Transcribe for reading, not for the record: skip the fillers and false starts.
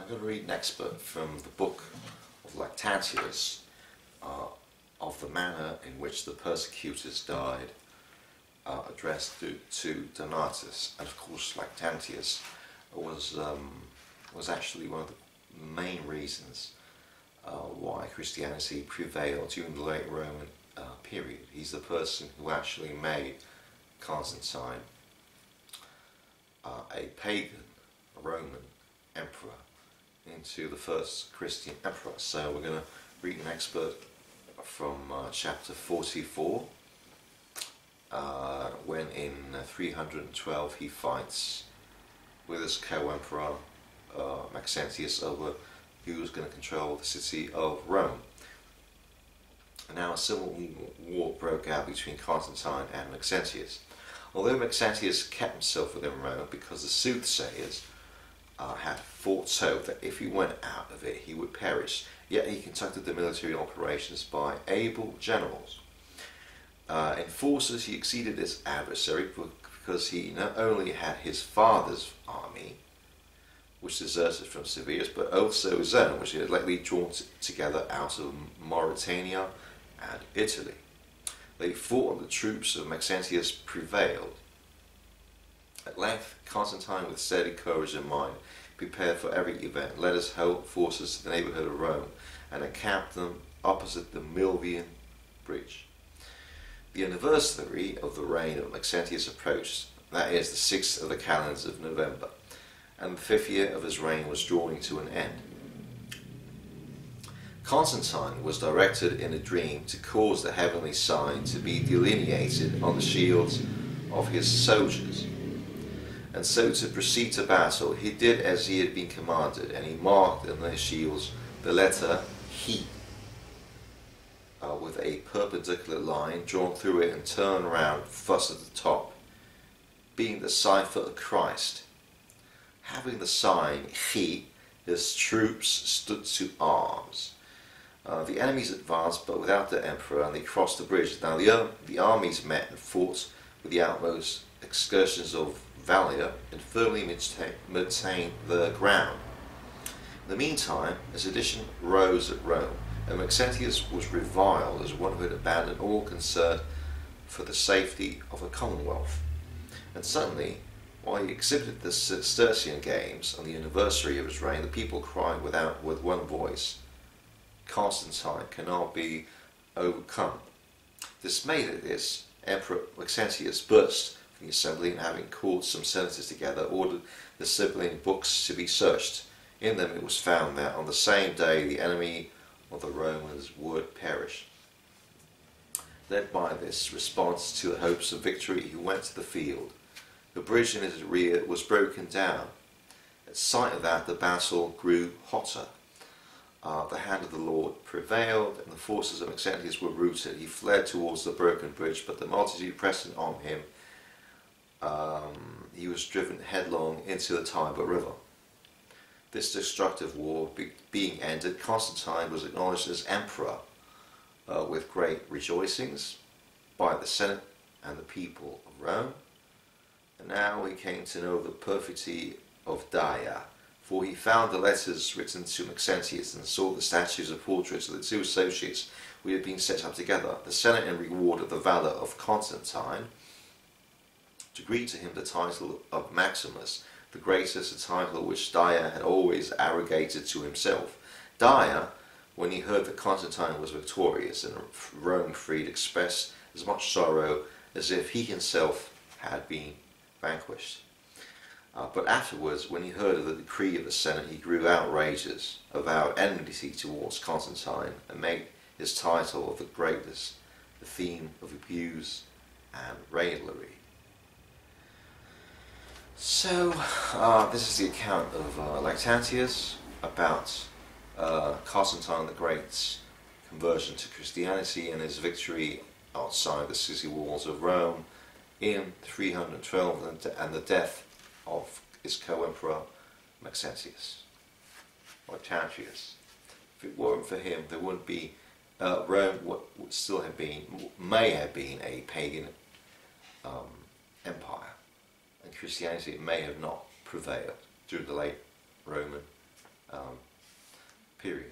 I'm going to read an excerpt from the book of Lactantius of the manner in which the persecutors died, addressed to Donatus. And of course Lactantius was actually one of the main reasons why Christianity prevailed during the late Roman period. He's the person who actually made Constantine a pagan Roman emperor into the first Christian emperor. So we're going to read an excerpt from chapter 44, when in 312 he fights with his co-emperor Maxentius over who was going to control the city of Rome. And now a civil war broke out between Constantine and Maxentius. Although Maxentius kept himself within Rome because the soothsayers had foretold that if he went out of it he would perish, yet he conducted the military operations by able generals. In forces he exceeded his adversary because he not only had his father's army, which deserted from Severus, but also his own, which he had lately drawn together out of Mauritania and Italy. They fought, and the troops of Maxentius prevailed. At length, Constantine, with steady courage in mind, prepared for every event, led his whole forces to the neighbourhood of Rome, and encamped them opposite the Mulvian bridge. The anniversary of the reign of Maxentius approached, that is, the 6th of the calendar of November, and the 5th year of his reign was drawing to an end. Constantine was directed in a dream to cause the heavenly sign to be delineated on the shields of his soldiers, and so to proceed to battle. He did as he had been commanded, and he marked on their shields the letter He, with a perpendicular line drawn through it and turned round thus at the top, being the cipher of Christ. Having the sign He, his troops stood to arms. The enemies advanced, but without the emperor, and they crossed the bridge. Now the armies met and fought with the utmost excursions of valour, and firmly maintained the ground. In the meantime, a sedition rose at Rome, and Maxentius was reviled as one who had abandoned all concern for the safety of a commonwealth. And suddenly, while he exhibited the Cistercian games on the anniversary of his reign, the people cried with one voice, "Constantine cannot be overcome." Dismayed at this, Emperor Maxentius burst from the assembly, and having called some senators together, ordered the sibylline books to be searched. In them it was found that on the same day the enemy of the Romans would perish. Led by this response to the hopes of victory, he went to the field. The bridge in his rear was broken down. At sight of that, the battle grew hotter. The hand of the Lord prevailed, and the forces of Maxentius were routed. He fled towards the broken bridge, but the multitude pressing on him, he was driven headlong into the Tiber River. This destructive war being ended, Constantine was acknowledged as emperor with great rejoicings by the Senate and the people of Rome. And now he came to know the perfidy of Dia, for he found the letters written to Maxentius and saw the statues and portraits of the two associates who had been set up together. The Senate, in reward of the valour of Constantine, agreed to him the title of Maximus, the greatest, a title which Dia had always arrogated to himself. Dia, when he heard that Constantine was victorious and Rome freed, expressed as much sorrow as if he himself had been vanquished. But afterwards, when he heard of the decree of the Senate, he grew outrageous, avowed enmity towards Constantine, and made his title of the greatest the theme of abuse and raillery. So, this is the account of Lactantius about Constantine the Great's conversion to Christianity and his victory outside the city walls of Rome in 312, and the death of his co-emperor Maxentius. Lactantius. If it weren't for him, there wouldn't be Rome. Would still have been, may have been, a pagan empire, and Christianity may have not prevailed during the late Roman period.